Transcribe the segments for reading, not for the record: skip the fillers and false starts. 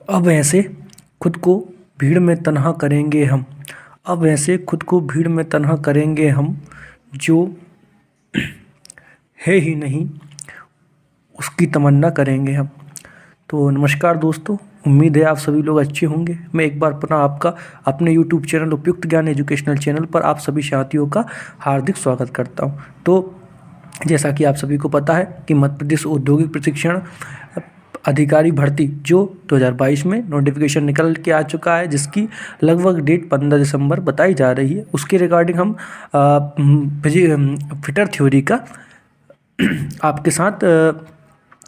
अब ऐसे खुद को भीड़ में तन्हा करेंगे हम। अब ऐसे खुद को भीड़ में तन्हा करेंगे हम, जो है ही नहीं उसकी तमन्ना करेंगे हम। तो नमस्कार दोस्तों, उम्मीद है आप सभी लोग अच्छे होंगे। मैं एक बार पुनः आपका अपने YouTube चैनल उपयुक्त ज्ञान एजुकेशनल चैनल पर आप सभी साथियों का हार्दिक स्वागत करता हूं। तो जैसा कि आप सभी को पता है कि मध्य प्रदेश औद्योगिक प्रशिक्षण अधिकारी भर्ती जो 2022 में नोटिफिकेशन निकल के आ चुका है, जिसकी लगभग डेट 15 दिसंबर बताई जा रही है। उसके रिगार्डिंग हम फिटर थ्योरी का आपके साथ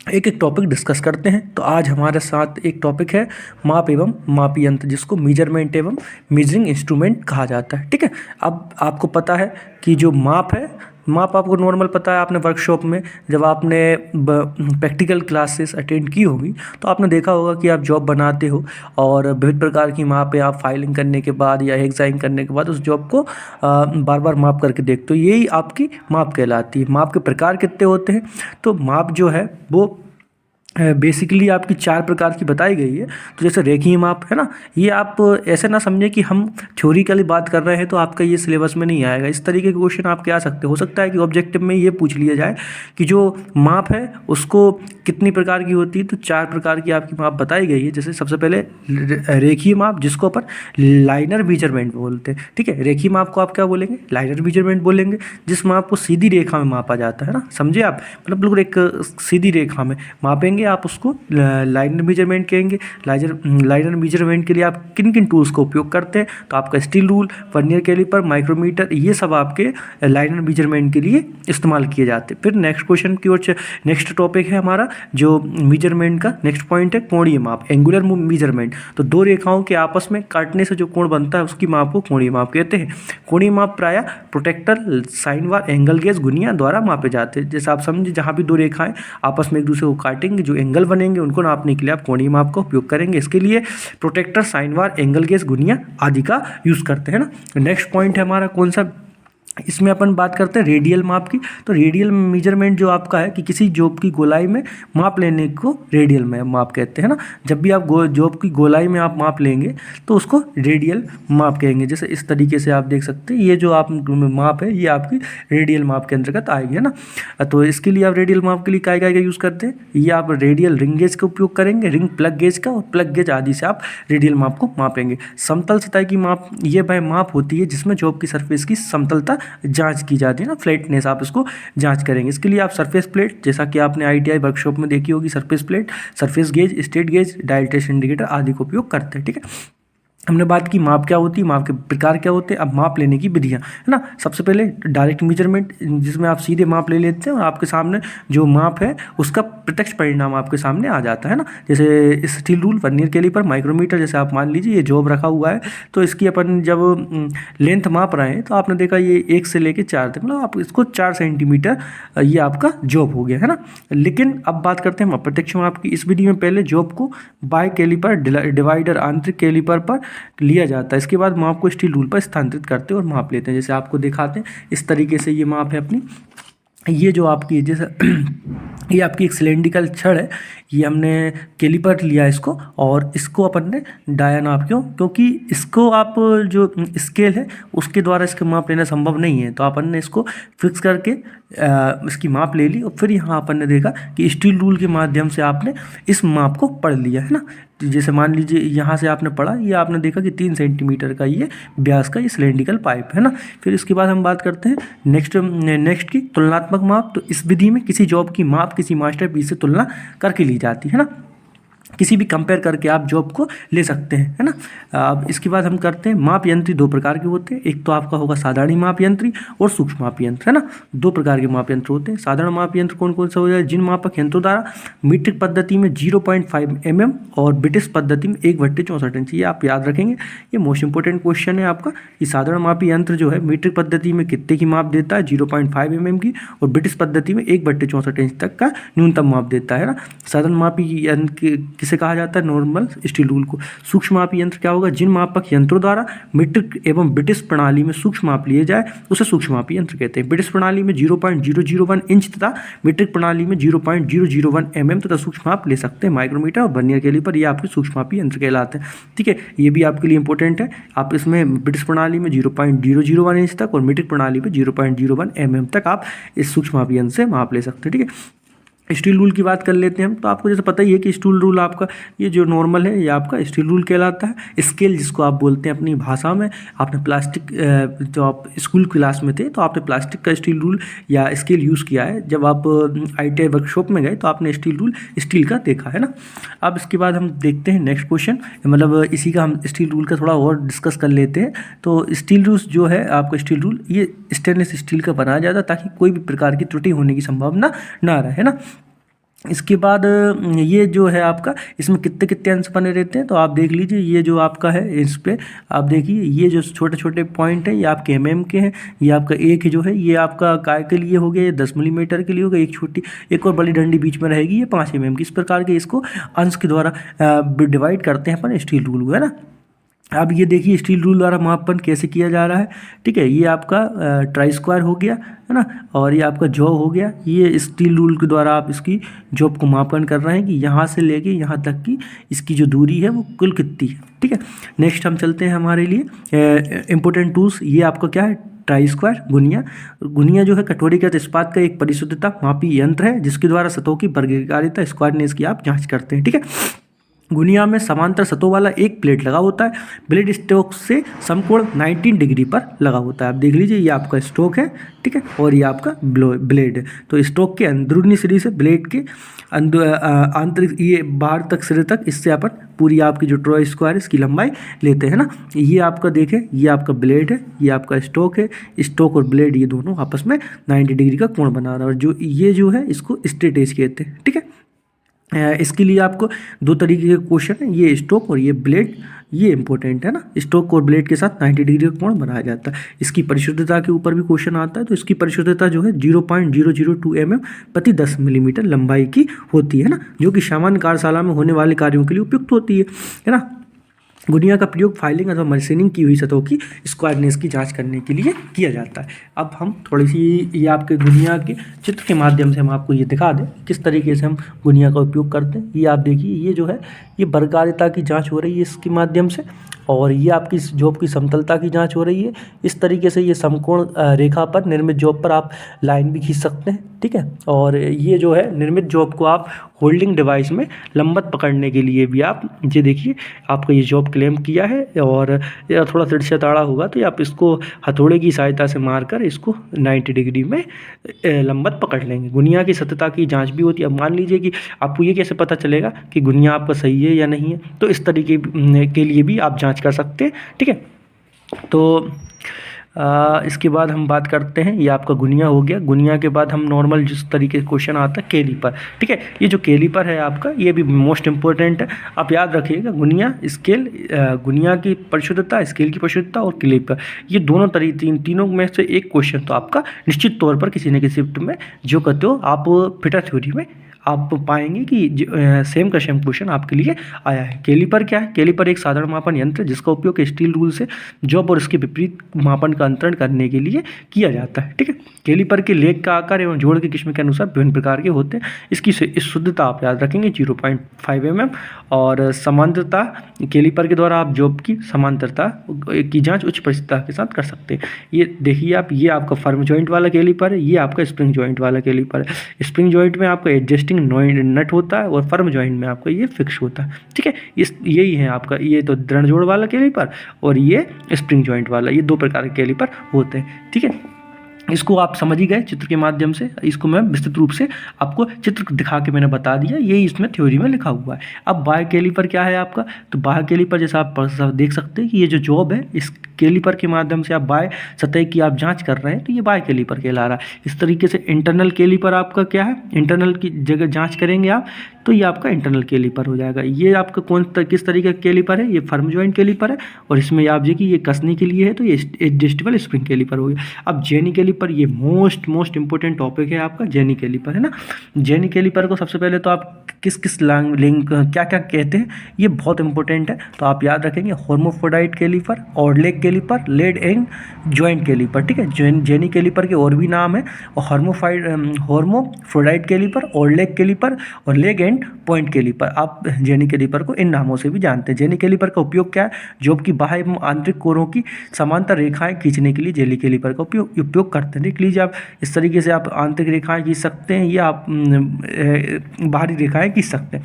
एक एक टॉपिक डिस्कस करते हैं। तो आज हमारे साथ एक टॉपिक है माप एवं मापी यंत्र, जिसको मेजरमेंट एवं मेजरिंग इंस्ट्रूमेंट कहा जाता है। ठीक है, अब आपको पता है कि जो माप है, माप आपको नॉर्मल पता है। आपने वर्कशॉप में जब आपने प्रैक्टिकल क्लासेस अटेंड की होगी तो आपने देखा होगा कि आप जॉब बनाते हो और विभिन्न प्रकार की मापें आप फाइलिंग करने के बाद या एग्जाइन करने के बाद उस जॉब को बार बार माप करके देखते हो। यही आपकी माप कहलाती है। माप के प्रकार कितने होते हैं? तो माप जो है वो बेसिकली आपकी 4 प्रकार की बताई गई है। तो जैसे रेखीय माप है ना, ये आप ऐसे ना समझे कि हम थ्योरिकली बात कर रहे हैं तो आपका ये सिलेबस में नहीं आएगा। इस तरीके के क्वेश्चन आपके आ सकते हो सकता है कि ऑब्जेक्टिव में ये पूछ लिया जाए कि जो माप है उसको कितनी प्रकार की होती है। तो 4 प्रकार की आपकी माप बताई गई है। जैसे सबसे पहले रेखीय माप, जिसको अपन लाइनर मेजरमेंट बोलते हैं। ठीक है, रेखीय माप को आप क्या बोलेंगे? लाइनर मेजरमेंट बोलेंगे। जिस माप को सीधी रेखा में मापा जाता है ना, समझे आप, मतलब बिल्कुल एक सीधी रेखा में मापेंगे आप, उसको लाइनर मेजरमेंट कहेंगे। लाइनर मेजरमेंट के लिए आप किन किन टूल्स का उपयोग करते हैं? तो आपका steel rule, vernier caliper, micrometer, ये सब आपके लाइनर मेजरमेंट के लिए इस्तेमाल किए जाते हैं। फिर नेक्स्ट क्वेश्चन की ओर, नेक्स्ट टॉपिक है हमारा जो मेजरमेंट का नेक्स्ट पॉइंट है कोणीय माप, एंगुलर मेजरमेंट। तो दो रेखाओं के आपस में काटने से जो कोण बनता है उसकी माप को कोणीय माप कहते हैं। कोणीय माप प्रायः protractor, sine bar, angle gauge, गुनिया द्वारा मापे जाते हैं। जैसे आप समझे, जहाँ भी दो रेखाएं आपस में एक दूसरे को काटेंगे, जो एंगल बनेंगे उनको नापने के लिए आप कोणीय माप का उपयोग करेंगे। इसके लिए protractor, sine bar, angle gauge, गुनिया आदि का यूज करते हैं ना। नेक्स्ट पॉइंट है हमारा कौन सा? इसमें अपन बात करते हैं रेडियल माप की। तो रेडियल मेजरमेंट जो आपका है कि किसी जॉब की गोलाई में माप लेने को रेडियल में माप कहते हैं ना। जब भी आप जॉब की गोलाई में आप माप लेंगे तो उसको रेडियल माप कहेंगे। जैसे इस तरीके से आप देख सकते हैं, ये जो आप माप है ये आपकी रेडियल माप के अंतर्गत आएगी, है ना। तो इसके लिए आप रेडियल माप के लिए काय का यूज़ करते हैं? ये आप रेडियल रिंग गेज का उपयोग करेंगे, रिंग प्लग गेज का, और प्लग गेज आदि से आप रेडियल माप को मापेंगे। समतल सतह की माप, ये वह माप होती है जिसमें जॉब की सरफेस की समतलता जांच की जाती है ना, फ्लैटनेस आप इसको जांच करेंगे। इसके लिए आप सरफेस प्लेट, जैसा कि आपने आईटीआई वर्कशॉप में देखी होगी, surface plate, surface gauge, straight gauge, dial test indicator आदि का उपयोग करते हैं। ठीक है, हमने बात की माप क्या होती है, माप के प्रकार क्या होते हैं। अब माप लेने की विधियाँ, है ना। सबसे पहले डायरेक्ट मेजरमेंट, जिसमें आप सीधे माप ले लेते हैं और आपके सामने जो माप है उसका प्रत्यक्ष परिणाम आपके सामने आ जाता है ना। जैसे steel rule, vernier caliper, micrometer. जैसे आप मान लीजिए ये जॉब रखा हुआ है, तो इसकी अपन जब लेंथ माप रहे हैं तो आपने देखा ये 1 से लेके 4 तक, मतलब आप इसको 4 सेंटीमीटर ये आपका जॉब हो गया, है ना। लेकिन अब बात करते हैं अप्रत्यक्ष माप की। इस विधि में पहले जॉब को बाय कैलिपर, डिवाइडर, आंतरिक कैलिपर पर लिया जाता है। इसके बाद माप को स्टील रूल पर स्थानांतरित करते हैं और माप लेते हैं। जैसे आपको दिखाते हैं, इस तरीके से ये माप है अपनी। ये जो आपकी जैसे ये आपकी एक सिलेंड्रिकल छड़ है, ये हमने कैलिपर लिया इसको, और इसको अपन ने डाया नाप। क्योंकि इसको आप जो स्केल है उसके द्वारा इसके माप लेना संभव नहीं है, तो अपन ने इसको फिक्स करके इसकी माप ले ली। और फिर यहाँ अपन ने देखा कि स्टील रूल के माध्यम से आपने इस माप को पढ़ लिया, है ना। जैसे मान लीजिए यहाँ से आपने पढ़ा, ये आपने देखा कि 3 सेंटीमीटर का ये व्यास का ये सिलेंड्रिकल पाइप है ना। फिर इसके बाद हम बात करते हैं नेक्स्ट की तुलनात्मक माप। तो इस विधि में किसी जॉब की माप किसी मास्टरपीस से तुलना करके ली जाती है ना। किसी भी कंपेयर करके आप जॉब को ले सकते हैं, है ना। अब इसके बाद हम करते हैं माप यंत्र। 2 प्रकार के होते हैं, एक तो आपका होगा साधारण माप यंत्र और सूक्ष्म माप यंत्र, है ना। 2 प्रकार के माप यंत्र होते हैं। साधारण माप यंत्र कौन कौन सा हो जाए? जिन मापक यंत्रों द्वारा मीट्रिक पद्धति में 0.5 mm और ब्रिटिश पद्धति में 1/64 इंच, ये आप याद रखेंगे। ये मोस्ट इंपोर्टेंट क्वेश्चन है आपका कि साधारण मापी यंत्र जो है मीट्रिक पद्धति में कितने की माप देता है? 0.5 mm की, और ब्रिटिश पद्धति में 1/64 इंच तक का न्यूनतम माप देता है ना। साधारण मापी यंत्र किसे कहा जाता है, नॉर्मल स्टील रूल को। सूक्ष्म मापी यंत्र क्या होगा, जिन मापक यंत्रों द्वारा मीट्रिक एवं ब्रिटिश प्रणाली में सूक्ष्म माप लिए जाए उसे सूक्ष्म मापी यंत्र कहते हैं। ब्रिटिश प्रणाली में 0.001 इंच तथा मीट्रिक प्रणाली में 0.001 mm तथा सूक्ष्म माप ले सकते हैं। माइक्रोमीटर और वर्नियर कैलिपर ये आपके सूक्ष्म मापी यंत्र कहलाते हैं। ठीक है, ये भी आपके लिए इंपॉर्टेंट है। आप इसमें ब्रिटिश प्रणाली में 0.001 इंच तक और मीट्रिक प्रणाली में 0.01 mm तक आप इस सूक्ष्म मापी यंत्र से माप ले सकते हैं। ठीक है, स्टील रूल की बात कर लेते हैं हम। तो आपको जैसे पता ही है कि स्टील रूल आपका ये जो नॉर्मल है ये आपका स्टील रूल कहलाता है। स्केल जिसको आप बोलते हैं अपनी भाषा में, आपने प्लास्टिक जो आप स्कूल क्लास में थे तो आपने प्लास्टिक का स्टील रूल या स्केल यूज़ किया है। जब आप ITI वर्कशॉप में गए तो आपने स्टील रूल स्टील का देखा है ना। अब इसके बाद हम देखते हैं नेक्स्ट क्वेश्चन, मतलब इसी का हम स्टील रूल का थोड़ा और डिस्कस कर लेते हैं। तो स्टील रूल जो है आपका स्टील रूल ये स्टेनलेस स्टील का बनाया जाता है ताकि कोई भी प्रकार की त्रुटि होने की संभावना ना रहे, है ना। इसके बाद ये जो है आपका इसमें कितने कितने अंश बने रहते हैं तो आप देख लीजिए। ये जो आपका है इस पे आप देखिए, ये जो छोटे छोटे पॉइंट हैं ये आपके mm के हैं। ये आपका एक जो है ये आपका काय के लिए हो गया, ये 10 मिलीमीटर के लिए होगा। एक छोटी एक और बड़ी डंडी बीच में रहेगी, ये 5 mm की। इस प्रकार के इसको अंश के द्वारा डिवाइड करते हैं अपन स्टील रूल को, है ना। अब ये देखिए स्टील रूल द्वारा मापन कैसे किया जा रहा है। ठीक है, ये आपका ट्राई स्क्वायर हो गया, है ना, और ये आपका जॉब हो गया। ये स्टील रूल के द्वारा आप इसकी जॉब को मापन कर रहे हैं कि यहाँ से लेके यहाँ तक की इसकी जो दूरी है वो कुल कितनी है। ठीक है, नेक्स्ट हम चलते हैं हमारे लिए इम्पोर्टेंट टूल्स। ये आपका क्या है, ट्राई स्क्वायर गुनिया। गुनिया जो है कठोरीकृत इस्पात का एक परिशुद्धता मापी यंत्र है जिसके द्वारा सतहों की वर्गीकारिता स्क्वायरनेस की आप जाँच करते हैं। ठीक है, गुनिया में समांतर सतहों वाला एक प्लेट लगा होता है। ब्लेड स्टोक से समकोण 19 डिग्री पर लगा होता है। आप देख लीजिए ये आपका स्टोक है, ठीक है, और ये आपका ब्लेड है। तो स्टोक के अंदरूनी सिरे से ब्लेड के आंतरिक ये बाहर तक सिरे तक, इससे अपन पूरी आपकी जो ट्राई स्क्वायर है इसकी लंबाई लेते हैं ना। ये आपका देखें, ये आपका ब्लेड है, ये आपका स्टोक है। स्टोक और ब्लेड ये दोनों आपस में 90 डिग्री का कोण बना रहा है और जो ये जो है इसको स्ट्रेट एज कहते हैं। ठीक है, इसके लिए आपको दो तरीके के क्वेश्चन है, ये स्टोक और ये ब्लेड, ये इंपॉर्टेंट है ना। स्टोक और ब्लेड के साथ 90 डिग्री का कोण बनाया जाता है। इसकी परिशुद्धता के ऊपर भी क्वेश्चन आता है। तो इसकी परिशुद्धता जो है 0.002 mm प्रति 10 मिलीमीटर लंबाई की होती है ना, जो कि सामान्य कार्यशाला में होने वाले कार्यों के लिए उपयुक्त होती है ना। गुनिया का प्रयोग फाइलिंग अथवा मशीनिंग की हुई सतहों की स्क्वायरनेस की जांच करने के लिए किया जाता है। अब हम थोड़ी सी ये आपके गुनिया के चित्र के माध्यम से हम आपको ये दिखा दें किस तरीके से हम गुनिया का उपयोग करते हैं। ये आप देखिए, ये जो है ये वर्गकारिता की जांच हो रही है इसके माध्यम से, और ये आपकी जॉब की समतलता की जांच हो रही है। इस तरीके से ये समकोण रेखा पर निर्मित जॉब पर आप लाइन भी खींच सकते हैं। ठीक है, और ये जो है निर्मित जॉब को आप होल्डिंग डिवाइस में लंबवत पकड़ने के लिए भी आप ये देखिए आपका ये जॉब क्लेम किया है, और ये थोड़ा तिरछा ताड़ा होगा तो आप इसको हथौड़े की सहायता से मारकर इसको 90 डिग्री में लंबवत पकड़ लेंगे। गुनिया की सत्यता की जांच भी होती है। अब मान लीजिए कि आपको ये कैसे पता चलेगा कि गुनिया आपका सही है या नहीं है, तो इस तरीके के लिए भी आप जांच कर सकते हैं। ठीक है, तो इसके बाद हम बात करते हैं, ये आपका गुनिया हो गया। गुनिया के बाद हम नॉर्मल जिस तरीके से क्वेश्चन आता है कैलीपर। ठीक है, ये जो कैलीपर है आपका ये भी मोस्ट इंपॉर्टेंट है। आप याद रखिएगा गुनिया स्केल, गुनिया की परिशुद्धता, स्केल की परिशुद्धता और कैलीपर, ये दोनों तीनों में से एक क्वेश्चन तो आपका निश्चित तौर पर किसी न किसी शिफ्ट में जो कहते हो आप फिटर थ्योरी में आप पाएंगे कि सेम का सेम क्वेश्चन आपके लिए आया है। कैलीपर क्या है? कैलीपर एक साधारण मापन यंत्र है जिसका उपयोग स्टील रूल से जॉब और इसके विपरीत मापन का अंतरण करने के लिए किया जाता है। ठीक है, कैलीपर के लेग का आकार एवं जोड़ की किस्म के अनुसार विभिन्न प्रकार के होते हैं। इसकी इस शुद्धता आप याद रखेंगे 0.5 mm, और समांतरता कैलीपर के द्वारा आप जॉब की समांतरता की जाँच उच्च परिशुद्धता के साथ कर सकते हैं। ये देखिए आप, ये आपका फर्म जॉइंट वाला कैलीपर है, ये आपका स्प्रिंग जॉइंट वाला कैलीपर है। स्प्रिंग जॉइंट में आपका एडजस्टिंग नट होता है और फर्म जॉइंट में आपका ये फिक्स होता है। ठीक है, यही है आपका, ये तो दृढ़ जोड़ वाला कैलीपर और ये स्प्रिंग जॉइंट वाला, ये दो प्रकार के कैलीपर होते हैं। ठीक है, इसको आप समझ ही गए चित्र के माध्यम से। इसको मैं विस्तृत रूप से आपको चित्र दिखा के मैंने बता दिया, यही इसमें थ्योरी में लिखा हुआ है। अब बाह्य कैलीपर क्या है आपका? तो बाह्य कैलीपर जैसा आप देख सकते हैं कि ये जो जॉब है इस कैलीपर के माध्यम से आप बाह्य सतह की आप जांच कर रहे हैं, तो ये बाह्य कैलीपर कहला रहा है। इस तरीके से इंटरनल कैलीपर आपका क्या है? इंटरनल की जगह जांच करेंगे आप तो ये आपका इंटरनल कैलीपर हो जाएगा। ये आपका किस तरीके का कैलीपर है? ये फर्म जॉइंट कैलीपर है, और इसमें आप देखिए ये कसने के लिए है तो ये एडजस्टेबल स्प्रिंग कैलीपर हो गया। अब जेनी कैलीपर, ये मोस्ट इंपॉर्टेंट टॉपिक है आपका जेनी कैलीपर, है ना। जेनी कैलीपर को सबसे पहले तो आप किस किस लिंक क्या क्या कहते हैं, ये बहुत इंपॉर्टेंट है। तो आप याद रखेंगे hermaphrodite caliper, odd leg caliper, leg and joint caliper, ठीक है। जेनी कैलिपर के और भी नाम है, और हर्माफ्रोडाइट कैलिपर, ऑर्लेक कैलिपर और लेग एंड पॉइंट कैलिपर। आप जेनी कैलिपर को इन नामों से भी जानते हैं। जेनी कैलिपर का उपयोग क्या है, जॉब की बाह्य एवं आंतरिक कोरों की समांतर रेखाएं खींचने के लिए जेनी कैलिपर का उपयोग करते हैं। देख लीजिए आप, इस तरीके से आप आंतरिक रेखाएं खींच सकते हैं या आप बाहरी रेखाएं खींच सकते हैं,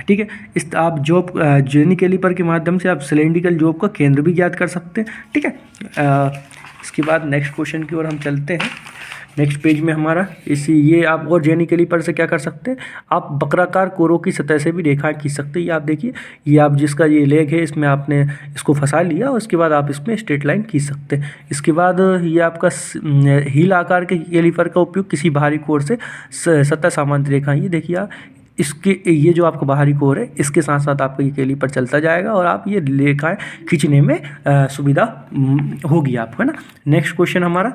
ठीक है। इस आप जॉब जेनी कैलिपर के माध्यम से आप सिलेंड्रिकल जॉब का केंद्र भी ज्ञात कर सकते हैं, ठीक है। इसके बाद नेक्स्ट क्वेश्चन की ओर हम चलते हैं। नेक्स्ट पेज में हमारा ये आप और जेनी कैलिपर से क्या कर सकते हैं, आप वक्राकार कोरों की सतह से भी रेखाएं खींच सकते हैं। ये आप देखिए, ये आप जिसका ये लेग है इसमें आपने इसको फंसा लिया और उसके बाद आप इसमें स्ट्रेट लाइन खींच सकते हैं। इसके बाद ये आपका हील आकार के कैलिपर का उपयोग किसी बाहरी कोर से सतह समांतर रेखाएं, ये देखिए आप इसके ये जो आपका बाहरी कोर है इसके साथ साथ आपका ये कैलिपर चलता जाएगा और आप ये रेखाएं खींचने में सुविधा होगी आपको, है ना। नेक्स्ट क्वेश्चन हमारा,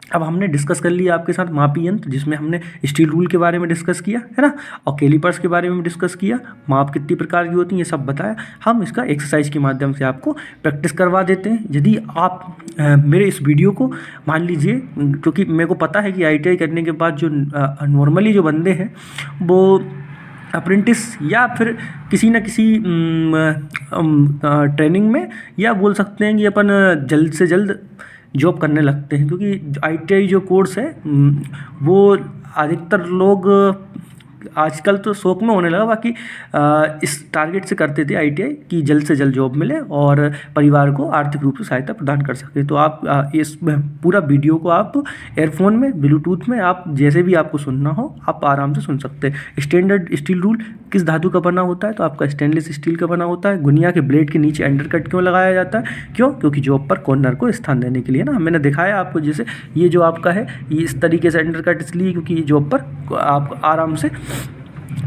अब हमने डिस्कस कर लिया आपके साथ मापी यंत्र, जिसमें हमने स्टील रूल के बारे में डिस्कस किया, है ना, और कैलिपर्स के बारे में डिस्कस किया, माप कितनी प्रकार की होती हैं ये सब बताया। हम इसका एक्सरसाइज के माध्यम से आपको प्रैक्टिस करवा देते हैं। यदि आप मेरे इस वीडियो को मान लीजिए, क्योंकि मेरे को पता है कि ITI करने के बाद जो नॉर्मली जो बंदे हैं वो अप्रेंटिस या फिर किसी न किसी ट्रेनिंग में, या बोल सकते हैं कि अपन जल्द से जल्द जॉब करने लगते हैं, क्योंकि ITI जो कोर्स है वो अधिकतर लोग आजकल तो शौक में होने लगा, बाकी इस टारगेट से करते थे ITI कि जल्द से जल्द जॉब मिले और परिवार को आर्थिक रूप से सहायता प्रदान कर सके। तो आप इस पूरा वीडियो को आप एयरफोन में, ब्लूटूथ में, आप जैसे भी आपको सुनना हो आप आराम से सुन सकते हैं। स्टैंडर्ड स्टील रूल किस धातु का बना होता है, तो आपका स्टेनलेस स्टील का बना होता है। गुनिया के ब्लेड के नीचे अंडरकट क्यों लगाया जाता है, क्यों, क्योंकि जॉब पर कॉर्नर को स्थान देने के लिए ना। मैंने दिखाया आपको, जैसे ये जो आपका है ये इस तरीके से अंडरकट इसलिए क्योंकि जॉब पर आप आराम से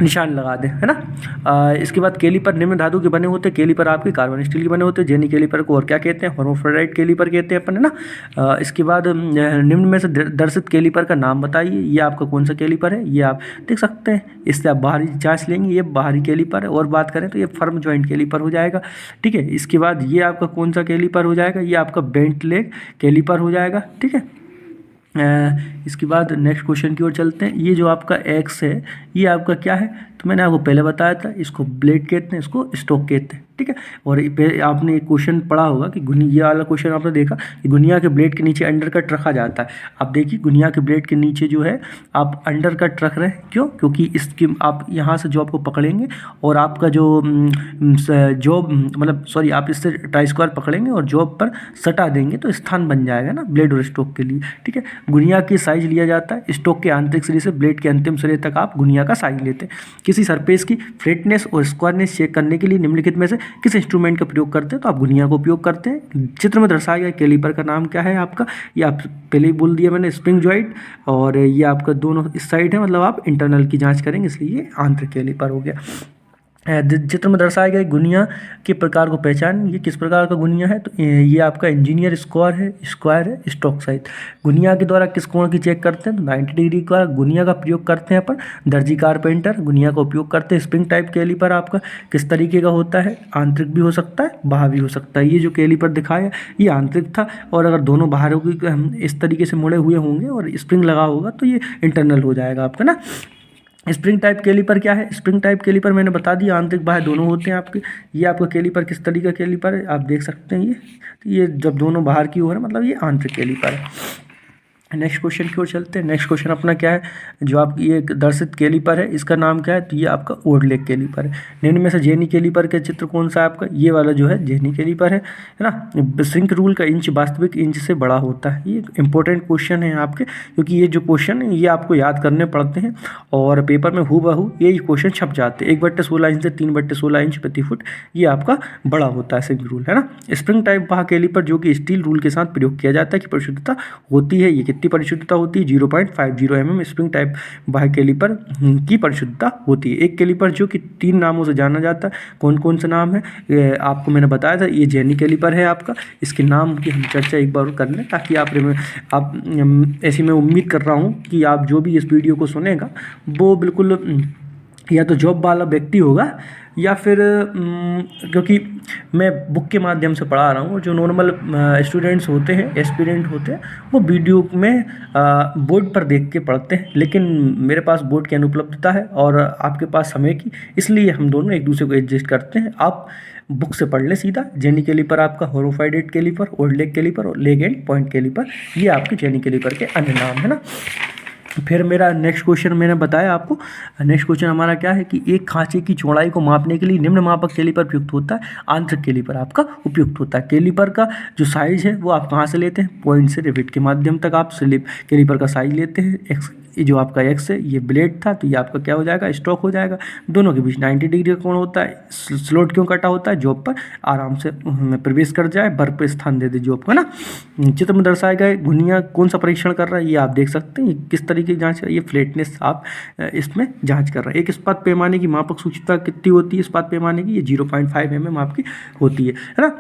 निशान लगा दें, है ना। इसके बाद कैलिपर निम्न धातु के बने होते हैं। कैलिपर आपके कार्बन स्टील के बने होते हैं। जेनी कैलिपर को और क्या कहते हैं, हर्माफ्रोडाइट कैलिपर कहते हैं अपन, है ना। इसके बाद निम्न में से दर्शित कैलिपर का नाम बताइए। ये आपका कौन सा कैलिपर है, ये आप देख सकते हैं। इससे आप बाहरी जांच लेंगे, ये बाहरी कैलिपर है। और बात करें तो ये फर्म जॉइंट कैलिपर हो जाएगा, ठीक है। इसके बाद ये आपका कौन सा कैलिपर हो जाएगा, ये आपका बेंट लेग कैलिपर हो जाएगा, ठीक है। इसके बाद नेक्स्ट क्वेश्चन की ओर चलते हैं। ये जो आपका एक्स है ये आपका क्या है, तो मैंने आपको पहले बताया था, इसको ब्लेड कहते हैं, इसको स्टॉक कहते हैं, ठीक है। और आपने एक क्वेश्चन पढ़ा होगा कि ये वाला क्वेश्चन आपने देखा कि गुनिया के ब्लेड के नीचे अंडरकट रखा जाता है। आप देखिए गुनिया के ब्लेड के नीचे जो है आप अंडरकट रख रहे हैं, क्यों, क्योंकि इसके आप यहाँ से जॉब को पकड़ेंगे और आपका जो जॉब मतलब सॉरी आप इससे ट्राई स्क्वायर पकड़ेंगे और जॉब पर सटा देंगे तो स्थान बन जाएगा ना ब्लेड और स्टॉक के लिए, ठीक है। गुनिया की साइज लिया जाता है, स्टॉक के आंतरिक सिरे से ब्लेड के अंतिम सिरे तक आप गुनिया का साइज लेते हैं। किसी सरफेस की फ्लैटनेस और स्क्वायरनेस चेक करने के लिए निम्नलिखित में से किस इंस्ट्रूमेंट का प्रयोग करते हैं, तो आप गुनिया का उपयोग करते हैं। चित्र में दर्शाया गया कैलिपर का नाम क्या है आपका, ये आप पहले ही बोल दिया मैंने, स्प्रिंग जॉइंट, और ये आपका दोनों इस साइड है, मतलब आप इंटरनल की जांच करेंगे इसलिए ये आंतरिक कैलिपर हो गया। चित्र में दर्शाया गया गुनिया के प्रकार को पहचान, ये किस प्रकार का गुनिया है, तो ये आपका इंजीनियर स्क्वायर है स्टॉक साइज। गुनिया के द्वारा किस कोण की चेक करते हैं, तो 90 डिग्री का गुनिया का प्रयोग करते हैं अपन। दर्जी कारपेंटर गुनिया का उपयोग करते हैं। स्प्रिंग टाइप कैलिपर आपका किस तरीके का होता है, आंतरिक भी हो सकता है बाहर भी हो सकता है। ये जो कैलिपर दिखाया ये आंतरिक था, और अगर दोनों बाहरों की इस तरीके से मुड़े हुए होंगे और स्प्रिंग लगा होगा तो ये इंटरनल हो जाएगा आपका ना। स्प्रिंग टाइप कैलिपर क्या है, स्प्रिंग टाइप कैलिपर मैंने बता दिया आंतरिक बाह्य दोनों होते हैं आपके। ये आपका कैलिपर किस तरीके का कैलिपर है आप देख सकते हैं, ये जब दोनों बाहर की ओर है मतलब ये आंतरिक कैलिपर है। नेक्स्ट क्वेश्चन की ओर चलते हैं। नेक्स्ट क्वेश्चन अपना क्या है, जो आप ये दर्शित कैलिपर है इसका नाम क्या है, तो ये आपका ओरलेक कैलिपर है। निम्न में से जेनी कैलिपर का चित्र कौन सा है आपका, ये वाला जो है जेनी कैलिपर है ना। सिंक रूल का इंच वास्तविक इंच से बड़ा होता है, ये इंपॉर्टेंट क्वेश्चन है आपके, क्योंकि ये जो क्वेश्चन है ये आपको याद करने पड़ते हैं और पेपर में हूबहू यही क्वेश्चन छप जाते हैं। 1/16 इंच से 3/16 इंच प्रति फुट ये आपका बड़ा होता है सिंक रूल, है ना। स्प्रिंग टाइप बाह्य कैलिपर जो कि स्टील रूल के साथ प्रयोग किया जाता है कि परिशुद्धता होती है, ये कितनी परिशुद्धता होती है, 0.50 mm स्प्रिंग टाइप बाह्य कैलिपर की परिशुद्धता होती है। एक कैलिपर जो कि 3 नामों से जाना जाता है, कौन कौन सा नाम है आपको मैंने बताया था, ये जेनी कैलिपर है आपका। इसके नाम की हम चर्चा एक बार कर लें ताकि आप ऐसी मैं उम्मीद कर रहा हूँ कि आप जो भी इस वीडियो को सुनेगा वो बिल्कुल या तो जॉब वाला व्यक्ति होगा या फिर क्योंकि मैं बुक के माध्यम से पढ़ा रहा हूँ, जो नॉर्मल स्टूडेंट्स होते हैं, एस्पिरेंट होते हैं, वो वीडियो में बोर्ड पर देख के पढ़ते हैं, लेकिन मेरे पास बोर्ड की अनुपलब्धता है और आपके पास समय की, इसलिए हम दोनों एक दूसरे को एडजस्ट करते हैं। आप बुक से पढ़ लें सीधा। जेनी कैलिपर आपका होरोफाइडेट कैलिपर, ओल्ड लेग कैलिपर और लेग एंड पॉइंट कैलिपर, ये आपके जेनी कैलिपर के अन्य नाम है ना। फिर मेरा नेक्स्ट क्वेश्चन मैंने बताया आपको, नेक्स्ट क्वेश्चन हमारा क्या है कि एक खांचे की चौड़ाई को मापने के लिए निम्न मापक कैलिपर उपयुक्त होता है। आंतरिक कैलिपर आपका उपयुक्त होता है। कैलिपर का जो साइज है वो आप कहाँ से लेते हैं? पॉइंट से रिवेट के माध्यम तक आप स्लिप कैलिपर का साइज लेते हैं। एक्स, ये जो आपका एक्स है ये ब्लेड था, तो ये आपका क्या हो जाएगा? स्ट्रोक हो जाएगा। दोनों के बीच 90 डिग्री का कोण होता है। स्लोट क्यों कटा होता है? जॉब पर आराम से प्रवेश कर जाए, बर्फ पर स्थान दे दे जॉब को ना। चित्र में दर्शाए गए घुनिया कौन सा परीक्षण कर रहा है, ये आप देख सकते हैं। किस तरीके की जांच है? ये फ्लैटनेस आप इसमें जांच कर रहे हैं। एक इस्पात पैमाने की मापक सूक्ष्मता कितनी होती है इस्पात पैमाने की? ये 0.5 mm आपकी होती है ना।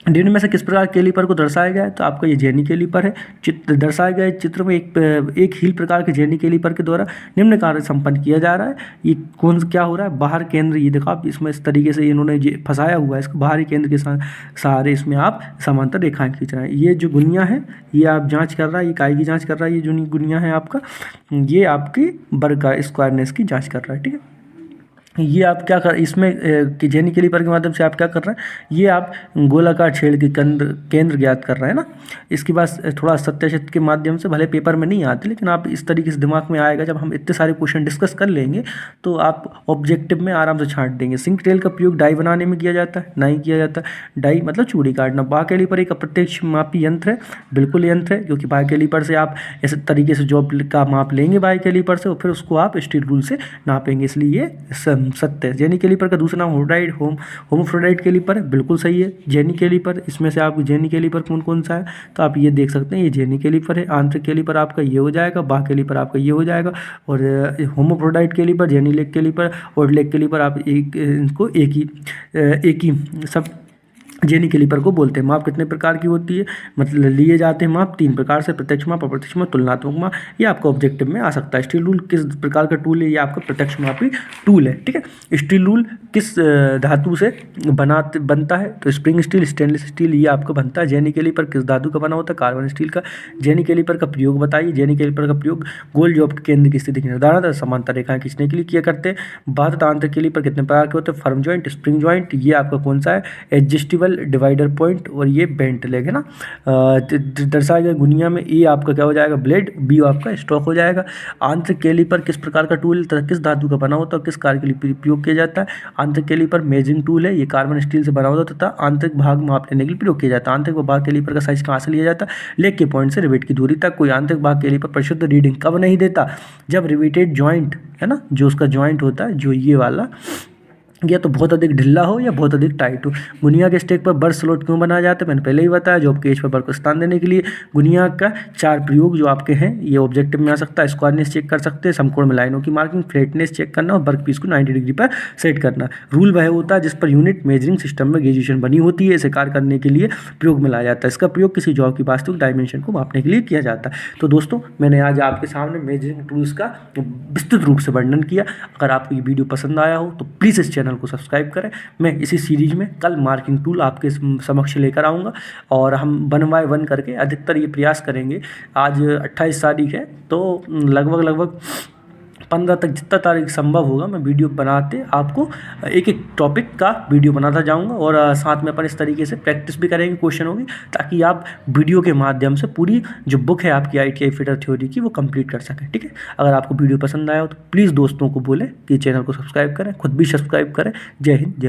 निम्न में से किस प्रकार कैलिपर को दर्शाया गया है? तो आपका ये जेनी कैलिपर है। चित्र दर्शाए गए चित्र में एक हील प्रकार के जेनी कैलिपर के द्वारा निम्न कार्य संपन्न किया जा रहा है। ये कौन क्या हो रहा है? बाहर केंद्र, ये देखो आप इसमें इस तरीके से इन्होंने ये फंसाया हुआ है, इसको बाहरी केंद्र के सहारे इसमें आप समांतर रेखाएं खींच रहे हैं। ये जो गुनिया है ये आप जाँच कर रहा है, ये काय की जाँच कर रहा है। ये जो गुनिया है आपका, ये आपकी वर्ग का स्क्वायरनेस की जाँच कर रहा है। ठीक है, ये आप क्या कर इसमें कि जेनी कैलिपर के माध्यम से आप क्या कर रहे हैं? ये आप गोलाकार छेद के केंद्र ज्ञात कर रहे हैं ना। इसके बाद थोड़ा सत्याशित के माध्यम से, भले पेपर में नहीं आते, लेकिन आप इस तरीके से दिमाग में आएगा। जब हम इतने सारे क्वेश्चन डिस्कस कर लेंगे तो आप ऑब्जेक्टिव में आराम से छांट देंगे। सिंक टेल का प्रयोग डाई बनाने में किया जाता है? नहीं किया जाता। डाई मतलब चूड़ी काटना। बाह कैलिपर एक अप्रत्यक्ष मापी यंत्र है? बिल्कुल यंत्र है, क्योंकि बाह कैलिपर से आप इस तरीके से जॉब का माप लेंगे बाह कैलिपर से, और फिर उसको आप स्टील रूल से नापेंगे, इसलिए ये सत्य है। जेनी कैलिपर का दूसरा नाम होमोफ्रोडाइट कैलिपर है? बिल्कुल सही है। जेनी कैलिपर, इसमें से आपको जेनी कैलिपर कौन कौन सा है? तो आप ये देख सकते हैं, ये जेनी कैलिपर है। आंतरिक कैलिपर आपका ये हो जाएगा, बाह कैलिपर आपका ये हो जाएगा, और होमोफ्रोडाइट कैलिपर, जेनी लेग कैलिपर और लेग कैलिपर आप इनको एक ही सब जेनी कैलिपर को बोलते हैं। माप कितने प्रकार की होती है? मतलब लिए जाते हैं माप 3 प्रकार से: प्रत्यक्ष माप, अप्रत्यक्ष माप, तुलनात्मक माप। ये आपका ऑब्जेक्टिव में आ सकता है। स्टील रूल किस प्रकार का टूल है? ये आपका प्रत्यक्ष मापी टूल है। ठीक है। स्टील रूल किस धातु से बनता है? तो स्प्रिंग स्टील, स्टेनलेस स्टील, ये आपका बनता है। जेनी कैलिपर किस धातु का बना होता है? कार्बन स्टील का। जेनी कैलिपर का प्रयोग बताइए। जेनी कैलिपर का प्रयोग गोल जॉब के केंद्र की स्थिति की निर्धारण समांतर रेखाएं खींचने के लिए किया करते हैं। बात आंतरिक कैलिपर कितने प्रकार के होते हैं? फर्म जॉइंट, स्प्रिंग जॉइंट, ये आपका कौन सा है? एडजस्टेबल, डिवाइडर पॉइंट, और ये बेंट लेग है ना। दर्शाए गए गुनिया में ए आपका क्या हो जाएगा? ब्लेड, बी आपका स्ट्रोक हो जाएगा। आंतरिक कैलिपर किस प्रकार का टूल तथा किस धातु का बना होता है, किस कार्य के लिए प्रयोग किया जाता है? आंतरिक कैलिपर मेजरिंग टूल है, ये कार्बन स्टील से बना होता है तथा आंतरिक भाग माप लेने के लिए प्रयोग किया जाता है। आंतरिक भाग कैलिपर का साइज कहाँ से लिया जाता है? लेग के पॉइंट से रिवेट की दूरी तक। कोई आंतरिक भाग कैलिपर परिशुद्ध रीडिंग कब नहीं देता? जब रिवेटेड जॉइंट है ना, जो उसका जॉइंट होता है, जो ये वाला, या तो बहुत अधिक ढिल्ला हो या बहुत अधिक टाइट हो। गुनिया के स्टेक पर बर्स्ट स्लोट क्यों बनाया जाता है? मैंने पहले ही बताया, जॉब के एज पर बर्फ को स्थान देने के लिए। गुनिया का 4 प्रयोग जो आपके हैं, ये ऑब्जेक्टिव में आ सकता है। स्क्वायरनेस चेक कर सकते हैं, समकोण में लाइनों की मार्किंग, फ्लैटनेस चेक करना और वर्क पीस को 90 डिग्री पर सेट करना। रूल वह होता है जिस पर यूनिट मेजरिंग सिस्टम में ग्रेजुएशन बनी होती है, इसे कार्य करने के लिए प्रयोग में लाया जाता है। इसका प्रयोग किसी जॉब की वास्तविक डायमेंशन को मापने के लिए किया जाता है। तो दोस्तों, मैंने आज आपके सामने मेजरिंग टूल्स का विस्तृत रूप से वर्णन किया। अगर आपको ये वीडियो पसंद आया हो तो प्लीज़ इस चैनल को सब्सक्राइब करें। मैं इसी सीरीज में कल मार्किंग टूल आपके समक्ष लेकर आऊँगा, और हम 1 बाय 1 करके अधिकतर ये प्रयास करेंगे। आज 28 तारीख है, तो लगभग 15 तक जितना तारीख संभव होगा मैं वीडियो बनाते आपको एक एक टॉपिक का वीडियो बनाता जाऊंगा, और साथ में अपन इस तरीके से प्रैक्टिस भी करेंगे, क्वेश्चन होगी, ताकि आप वीडियो के माध्यम से पूरी जो बुक है आपकी ITI फिटर थ्योरी की वो कंप्लीट कर सकें। ठीक है। अगर आपको वीडियो पसंद आया हो तो प्लीज़ दोस्तों को बोलें कि चैनल को सब्सक्राइब करें, खुद भी सब्सक्राइब करें। जय हिंद, जय